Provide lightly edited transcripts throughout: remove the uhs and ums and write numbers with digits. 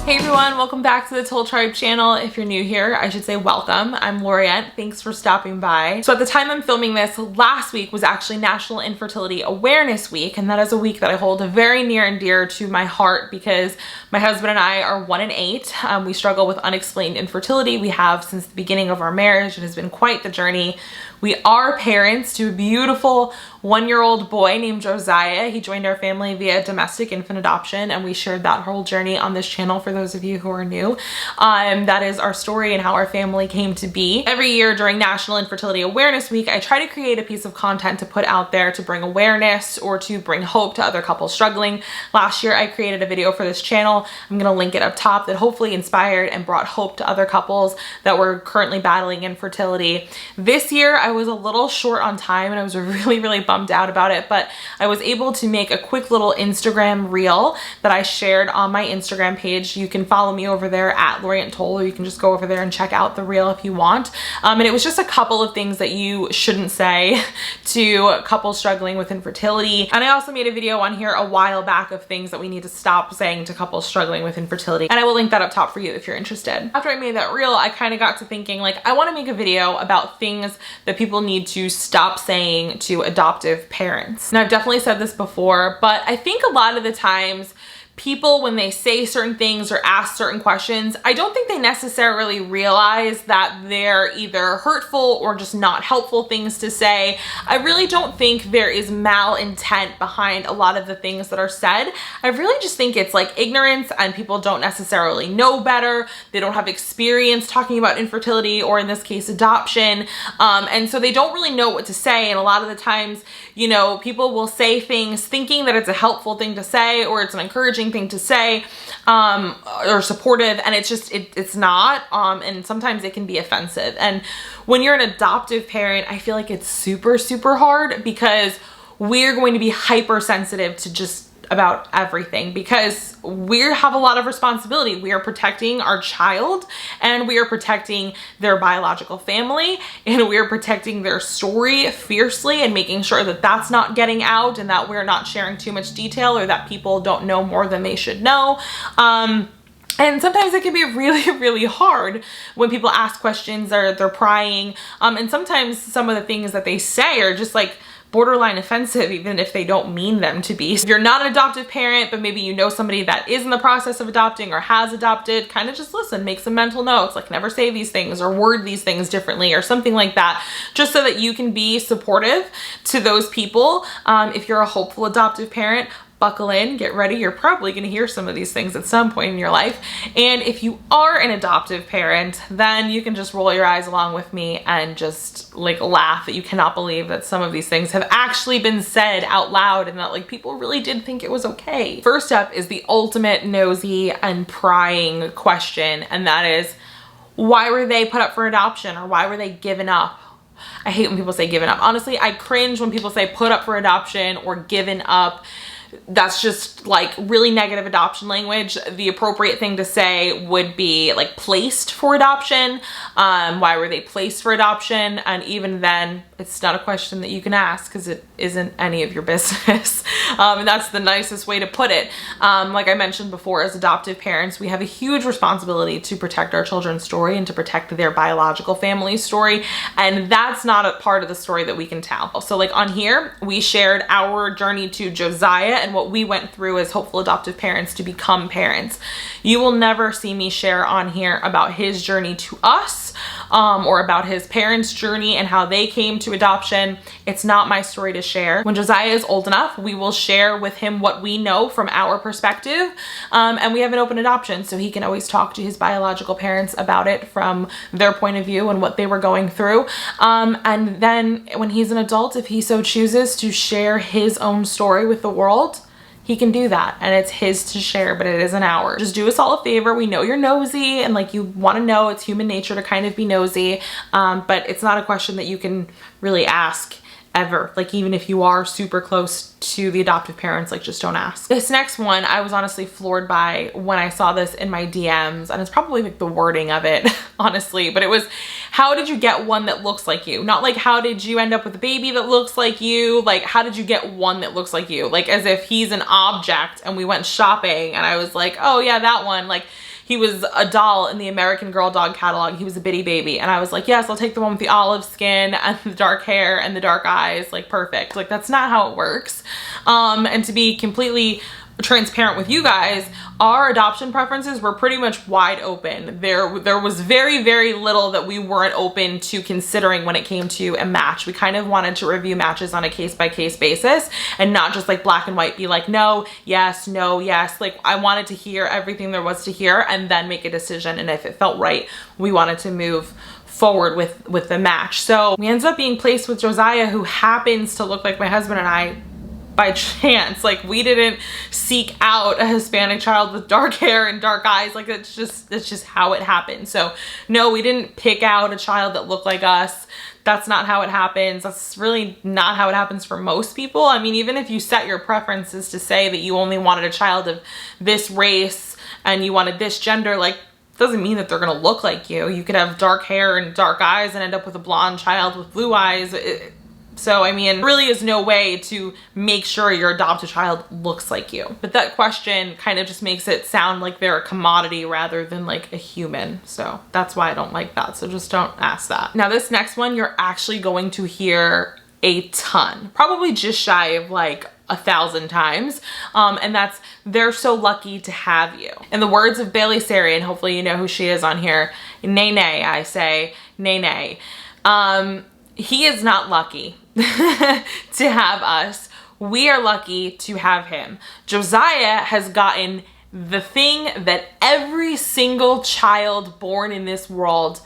Hey everyone, welcome back to the Toll Tribe channel. If you're new here, I should say welcome. I'm Loriette. Thanks for stopping by. So at the time I'm filming this, last week was actually National Infertility Awareness Week, and that is a week that I hold very near and dear to my heart because my husband and I are 1 and 8. We struggle with unexplained infertility. We have since the beginning of our marriage. It has been quite the journey. We are parents to a beautiful 1-year-old boy named Josiah. He joined our family via domestic infant adoption, and we shared that whole journey on this channel for those of you who are new. That is our story and how our family came to be. Every year during National Infertility Awareness Week, I try to create a piece of content to put out there to bring awareness or to bring hope to other couples struggling. Last year, I created a video for this channel. I'm gonna link it up top that hopefully inspired and brought hope to other couples that were currently battling infertility. This year, I was a little short on time and I was really bummed out about it, but I was able to make a quick little Instagram reel that I shared on my Instagram page. You can follow me over there at Loriette Toll, or you can just go over there and check out the reel if you want. And it was just a couple of things that you shouldn't say to couples struggling with infertility. And I also made a video on here a while back of things that we need to stop saying to couples struggling with infertility. And I will link that up top for you if you're interested. After I made that reel, I kind of got to thinking, like, I want to make a video about things that people need to stop saying to adoptive parents. And I've definitely said this before, but I think a lot of the times people, when they say certain things or ask certain questions, I don't think they necessarily realize that they're either hurtful or just not helpful things to say. I really don't think there is malintent behind a lot of the things that are said. I really just think it's like ignorance, and people don't necessarily know better. They don't have experience talking about infertility, or in this case, adoption. And so they don't really know what to say. And a lot of the times, you know, people will say things thinking that it's a helpful thing to say, or it's an encouraging thing to say, or supportive, and it's not, and sometimes it can be offensive. And when you're an adoptive parent, I feel like it's super hard because we're going to be hypersensitive to just about everything, because we have a lot of responsibility. We are protecting our child, and we are protecting their biological family, and we are protecting their story fiercely and making sure that that's not getting out and that we're not sharing too much detail, or that people don't know more than they should know. And sometimes it can be really hard when people ask questions or they're prying. And sometimes some of the things that they say are just like borderline offensive, even if they don't mean them to be. If you're not an adoptive parent, but maybe you know somebody that is in the process of adopting or has adopted, kind of just listen, make some mental notes, like never say these things or word these things differently or something like that, just so that you can be supportive to those people. If you're a hopeful adoptive parent, buckle in, get ready. You're probably going to hear some of these things at some point in your life. And if you are an adoptive parent, then you can just roll your eyes along with me and just like laugh that you cannot believe that some of these things have actually been said out loud, and that like people really did think it was okay. First up is the ultimate nosy and prying question, and that is, why were they put up for adoption, or why were they given up? I hate when people say given up. Honestly, I cringe when people say put up for adoption or given up. That's just like really negative adoption language. The appropriate thing to say would be like placed for adoption. Why were they placed for adoption? And even then, it's not a question that you can ask because it isn't any of your business. And that's the nicest way to put it. Like I mentioned before, as adoptive parents, we have a huge responsibility to protect our children's story and to protect their biological family's story. And that's not a part of the story that we can tell. So like on here, we shared our journey to Josiah and what we went through as hopeful adoptive parents to become parents. You will never see me share on here about his journey to us, or about his parents' journey and how they came to adoption. It's not my story to share. When Josiah is old enough, we will share with him what we know from our perspective. And we have an open adoption, so he can always talk to his biological parents about it from their point of view and what they were going through. And then when he's an adult, if he so chooses to share his own story with the world, he can do that, and it's his to share, but it isn't ours. Just do us all a favor. We know you're nosy and like you want to know. It's human nature to kind of be nosy, but it's not a question that you can really ask ever. Like even if you are super close to the adoptive parents, like just don't ask. This next one, I was honestly floored by when I saw this in my DMs, and it's probably like the wording of it, honestly, but it was, how did you get one that looks like you? Not like, how did you end up with a baby that looks like you? Like, how did you get one that looks like you? Like as if he's an object and we went shopping and I was like, oh yeah, that one. Like, he was a doll in the American Girl dog catalog. He was a bitty baby. And I was like, yes, I'll take the one with the olive skin and the dark hair and the dark eyes, like perfect. Like that's not how it works. And to be completely transparent with you guys, our adoption preferences were pretty much wide open. There was very, very little that we weren't open to considering when it came to a match. We kind of wanted to review matches on a case-by-case basis and not just like black and white, be like, no, yes, no, yes. Like I wanted to hear everything there was to hear and then make a decision. And if it felt right, we wanted to move forward with the match. So we ended up being placed with Josiah, who happens to look like my husband and I by chance. Like we didn't seek out a Hispanic child with dark hair and dark eyes. Like it's just how it happened. So no, we didn't pick out a child that looked like us. That's not how it happens. That's really not how it happens for most people. I mean, even if you set your preferences to say that you only wanted a child of this race and you wanted this gender, like doesn't mean that they're gonna look like you. You could have dark hair and dark eyes and end up with a blonde child with blue eyes. So, I mean, there really is no way to make sure your adopted child looks like you. But that question kind of just makes it sound like they're a commodity rather than like a human. So that's why I don't like that. So just don't ask that. Now, this next one, you're actually going to hear a ton, probably just shy of like 1,000 times. And that's, they're so lucky to have you. In the words of Bailey Sarian, hopefully you know who she is on here, nay, nay, I say, nay, nay. He is not lucky to have us. We are lucky to have him. Josiah has gotten the thing that every single child born in this world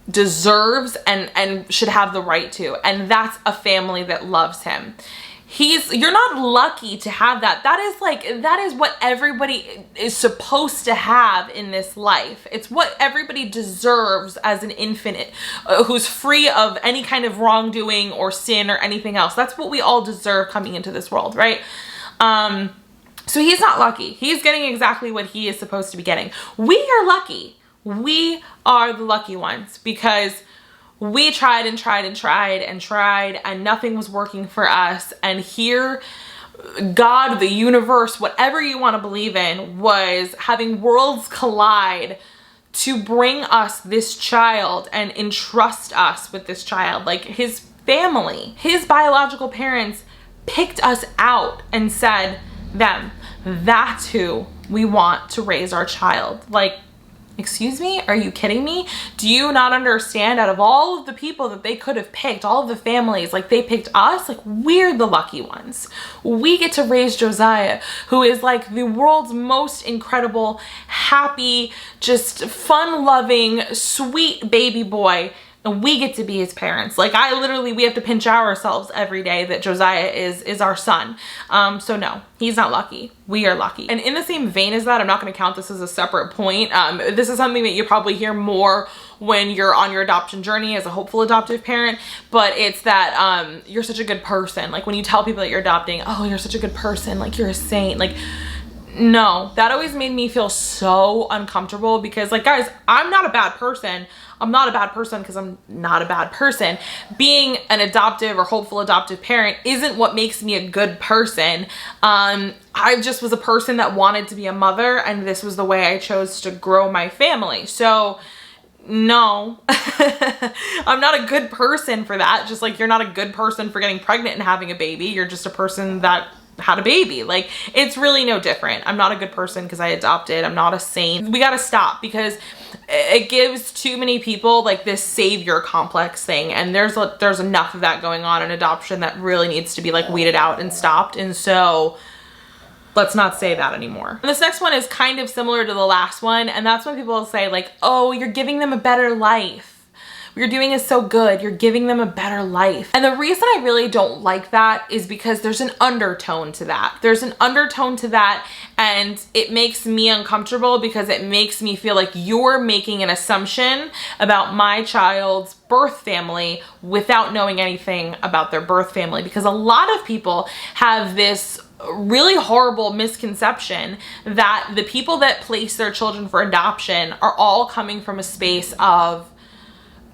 deserves and should have the right to, and that's a family that loves him. You're not lucky to have that. That is what everybody is supposed to have in this life. It's what everybody deserves as an infant who's free of any kind of wrongdoing or sin or anything else. That's what we all deserve coming into this world, right? So he's not lucky. He's getting exactly what he is supposed to be getting. We are lucky. We are the lucky ones because we tried and tried and tried and tried and nothing was working for us. And here, God, the universe, whatever you want to believe in, was having worlds collide to bring us this child and entrust us with this child. Like his family, his biological parents picked us out and said, that's who we want to raise our child. Like, excuse me? Are you kidding me? Do you not understand? Out of all of the people that they could have picked, all of the families, like they picked us, like we're the lucky ones. We get to raise Josiah, who is like the world's most incredible, happy, just fun-loving, sweet baby boy. And we get to be his parents. Like we have to pinch ourselves every day that Josiah is our son. So no, he's not lucky. We are lucky. And in the same vein as that, I'm not gonna count this as a separate point. This is something that you probably hear more when you're on your adoption journey as a hopeful adoptive parent, but it's that you're such a good person. Like when you tell people that you're adopting, oh, you're such a good person, like you're a saint. Like, no, that always made me feel so uncomfortable because like, guys, I'm not a bad person. I'm not a bad person because I'm not a bad person. Being an adoptive or hopeful adoptive parent isn't what makes me a good person. I just was a person that wanted to be a mother and this was the way I chose to grow my family. So no, I'm not a good person for that. Just like you're not a good person for getting pregnant and having a baby. You're just a person that had a baby. Like it's really no different. I'm not a good person because I adopted. I'm not a saint. We gotta stop because it gives too many people like this savior complex thing, and there's enough of that going on in adoption that really needs to be like weeded out and stopped. And so let's not say that anymore. And this next one is kind of similar to the last one, and that's when people will say like, oh, you're giving them a better life. What you're doing is so good. You're giving them a better life. And the reason I really don't like that is because there's an undertone to that. There's an undertone to that, and it makes me uncomfortable because it makes me feel like you're making an assumption about my child's birth family without knowing anything about their birth family. Because a lot of people have this really horrible misconception that the people that place their children for adoption are all coming from a space of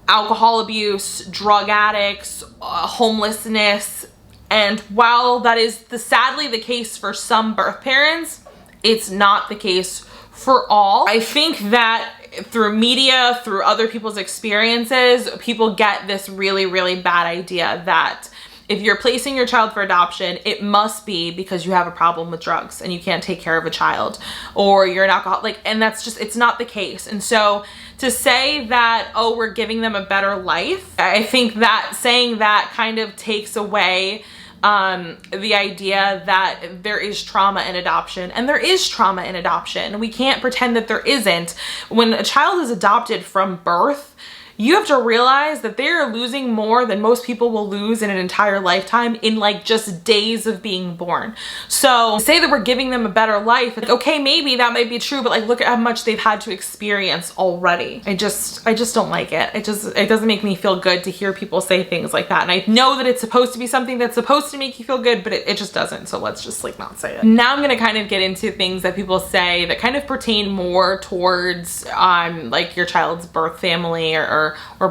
alcohol abuse, drug addicts, homelessness. And while that is sadly the case for some birth parents, it's not the case for all. I think that through media, through other people's experiences, people get this really, really bad idea that if you're placing your child for adoption, it must be because you have a problem with drugs and you can't take care of a child, or you're an alcoholic, and that's just, it's not the case. And so to say that, oh, we're giving them a better life, I think that saying that kind of takes away the idea that there is trauma in adoption, and there is trauma in adoption. We can't pretend that there isn't. When a child is adopted from birth, you have to realize that they're losing more than most people will lose in an entire lifetime in like just days of being born. So say that we're giving them a better life, okay, maybe that might be true, but like look at how much they've had to experience already. I just don't like it. It doesn't make me feel good to hear people say things like that. And I know that it's supposed to be something that's supposed to make you feel good, but it just doesn't. So let's just like not say it. Now I'm gonna kind of get into things that people say that kind of pertain more towards like your child's birth family or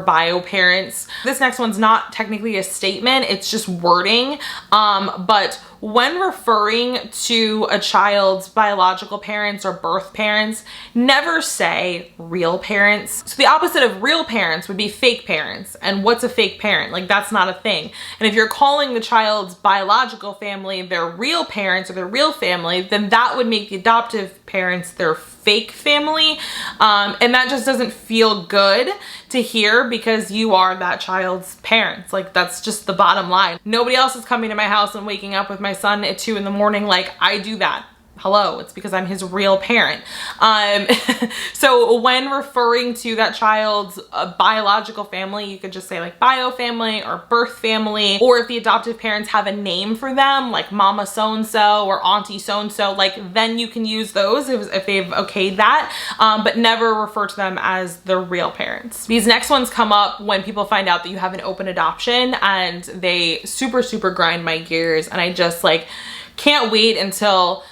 bio parents. This next one's not technically a statement, it's just wording. But when referring to a child's biological parents or birth parents, never say real parents. So the opposite of real parents would be fake parents. And what's a fake parent? Like that's not a thing. And if you're calling the child's biological family their real parents or their real family, then that would make the adoptive parents their fake family. And that just doesn't feel good to hear because you are that child's parents. Like that's just the bottom line. Nobody else is coming to my house and waking up with my son at 2 in the morning like I do that. Hello, it's because I'm his real parent. So when referring to that child's biological family, you could just say like bio family or birth family, or if the adoptive parents have a name for them, like mama so-and-so or auntie so-and-so, like then you can use those if they've okayed that, but never refer to them as the real parents. These next ones come up when people find out that you have an open adoption, and they super grind my gears, and I just like can't wait until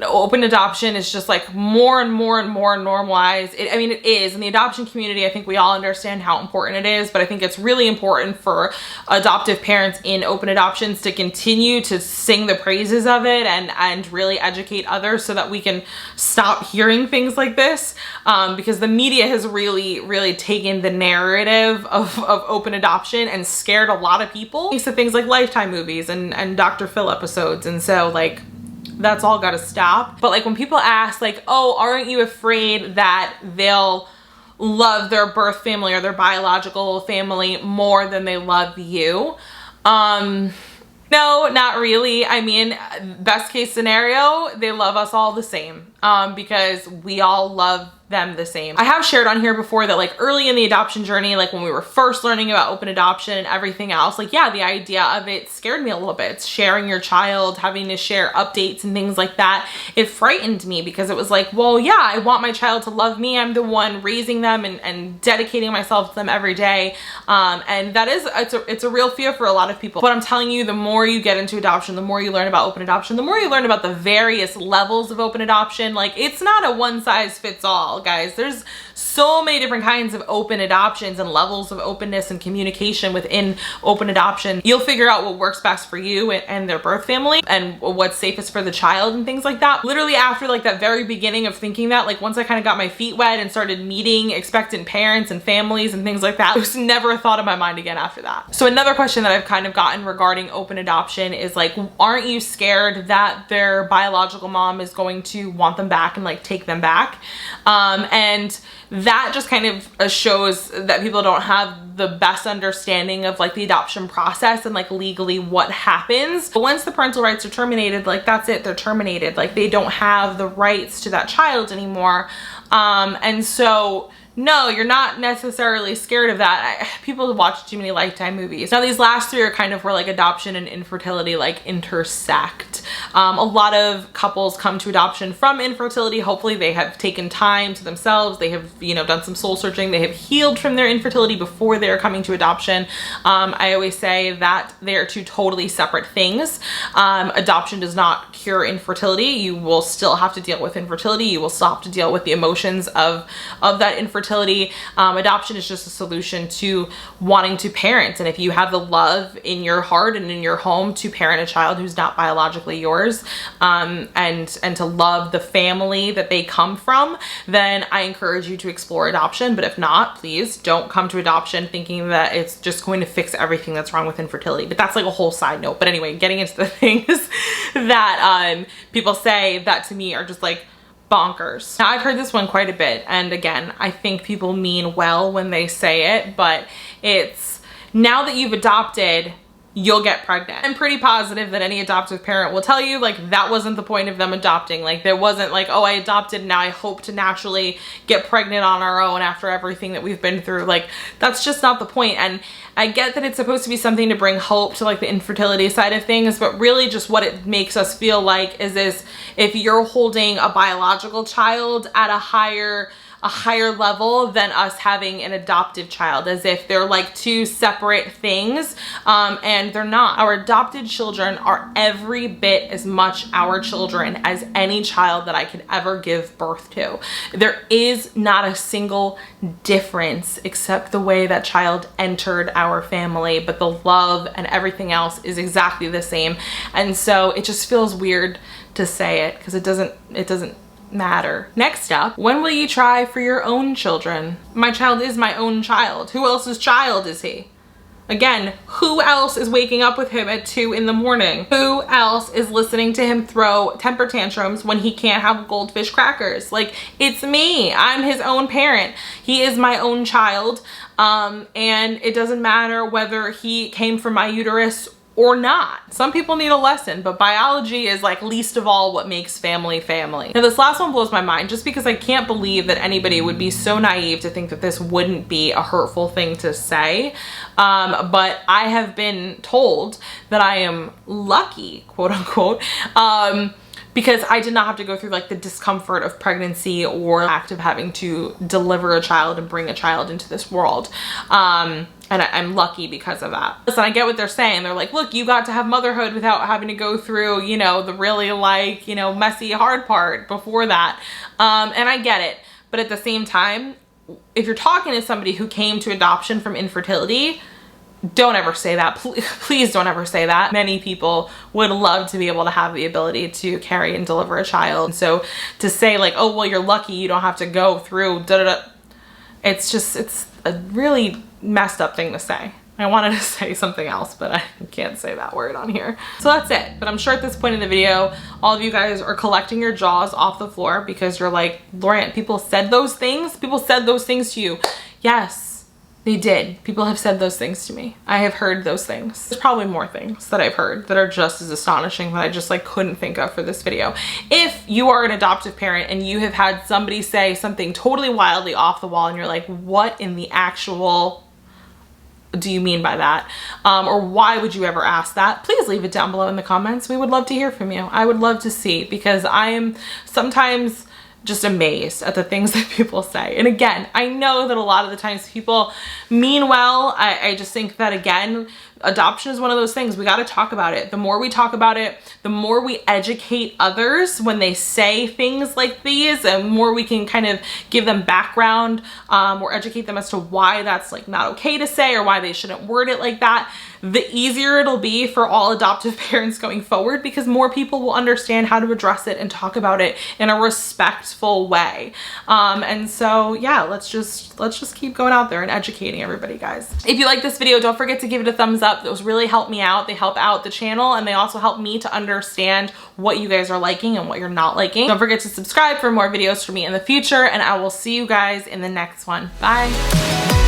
open adoption is just like more and more normalized. I mean, it is in the adoption community. I think we all understand how important it is, but I think it's really important for adoptive parents in open adoptions to continue to sing the praises of it and really educate others so that we can stop hearing things like this, because the media has really taken the narrative of open adoption and scared a lot of people. Thanks to things like Lifetime movies and Dr. Phil episodes. And so like that's all gotta stop. But like when people ask like, oh, aren't you afraid that they'll love their birth family or their biological family more than they love you? No, not really. I mean, best case scenario, they love us all the same, because we all love them the same. I have shared on here before that like early in the adoption journey, like when we were first learning about open adoption and everything else, like yeah, the idea of it scared me a little bit. It's sharing your child, having to share updates and things like that. It frightened me because it was like, well, yeah, I want my child to love me. I'm the one raising them and dedicating myself to them every day. And that is, it's a real fear for a lot of people. But I'm telling you, the more you get into adoption, the more you learn about open adoption, the more you learn about the various levels of open adoption. Like it's not a one size fits all, guys. There's so many different kinds of open adoptions and levels of openness and communication within open adoption. You'll figure out what works best for you and their birth family and what's safest for the child and things like that. Literally after like that very beginning of thinking that, like once I kind of got my feet wet and started meeting expectant parents and families and things like that, it was never a thought in my mind again after that. So another question that I've kind of gotten regarding open adoption is like, aren't you scared that their biological mom is going to want them back and like take them back? And that just kind of shows that people don't have the best understanding of like the adoption process and like legally what happens. But once the parental rights are terminated, like that's it, they're terminated. Like they don't have the rights to that child anymore. And so no, you're not necessarily scared of that. People watch too many Lifetime movies. Now these last three are kind of where like adoption and infertility like intersect. A lot of couples come to adoption from infertility. Hopefully they have taken time to themselves. They have, you know, done some soul searching. They have healed from their infertility before they're coming to adoption. I always say that they are two totally separate things. Adoption does not cure infertility. You will still have to deal with infertility. You will still have to deal with the emotions of that infertility infertility. Adoption is just a solution to wanting to parent. And if you have the love in your heart and in your home to parent a child who's not biologically yours, and to love the family that they come from, then I encourage you to explore adoption. But if not, please don't come to adoption thinking that it's just going to fix everything that's wrong with infertility. But that's like a whole side note. But anyway, getting into the things that people say that to me are just like bonkers. Now, I've heard this one quite a bit, and again, I think people mean well when they say it, but it's, now that you've adopted, you'll get pregnant. I'm pretty positive that any adoptive parent will tell you, like, that wasn't the point of them adopting. Like, there wasn't like, oh, I adopted and now I hope to naturally get pregnant on our own after everything that we've been through. Like, that's just not the point. And I get that it's supposed to be something to bring hope to like the infertility side of things, but really just what it makes us feel like is this: if you're holding a biological child at a higher level than us having an adoptive child, as if they're like two separate things, and they're not. Our adopted children are every bit as much our children as any child that I could ever give birth to. There is not a single difference except the way that child entered our family, but the love and everything else is exactly the same. And so it just feels weird to say it because it doesn't matter. Next up, when will you try for your own children? My child is my own child. Who else's child is he? Again, who else is waking up with him at 2 in the morning? Who else is listening to him throw temper tantrums when he can't have goldfish crackers? Like, it's me. I'm his own parent. He is my own child. And it doesn't matter whether he came from my uterus or not. Some people need a lesson, but biology is like least of all what makes family family. Now, this last one blows my mind just because I can't believe that anybody would be so naive to think that this wouldn't be a hurtful thing to say. But I have been told that I am lucky, quote unquote, because I did not have to go through like the discomfort of pregnancy or act of having to deliver a child and bring a child into this world. And I'm lucky because of that. Listen, I get what they're saying. They're like, look, you got to have motherhood without having to go through, you know, the really like, you know, messy, hard part before that. And I get it. But at the same time, if you're talking to somebody who came to adoption from infertility, don't ever say that. Please don't ever say that. Many people would love to be able to have the ability to carry and deliver a child. And so to say like, oh, well, you're lucky you don't have to go through da-da-da, it's a really messed up thing to say. I wanted to say something else, but I can't say that word on here. So that's it. But I'm sure at this point in the video, all of you guys are collecting your jaws off the floor because you're like, Laurent, people said those things? People said those things to you. Yes. They did. People have said those things to me. I have heard those things. There's probably more things that I've heard that are just as astonishing that I just like couldn't think of for this video. If you are an adoptive parent and you have had somebody say something totally wildly off the wall and you're like, what in the actual do you mean by that? Or why would you ever ask that? Please leave it down below in the comments. We would love to hear from you. I would love to see, because I am sometimes just amazed at the things that people say. And again, I know that a lot of the times people mean well. I just think that, again, adoption is one of those things. We got to talk about it. The more we talk about it, the more we educate others when they say things like these, and more we can kind of give them background or educate them as to why that's like not okay to say or why they shouldn't word it like that, the easier it'll be for all adoptive parents going forward, because more people will understand how to address it and talk about it in a respectful way. And so yeah, let's just keep going out there and educating everybody, guys. If you like this video, don't forget to give it a thumbs up. Those really help me out. They help out the channel, and they also help me to understand what you guys are liking and what you're not liking. Don't forget to subscribe for more videos from me in the future, and I will see you guys in the next one. Bye.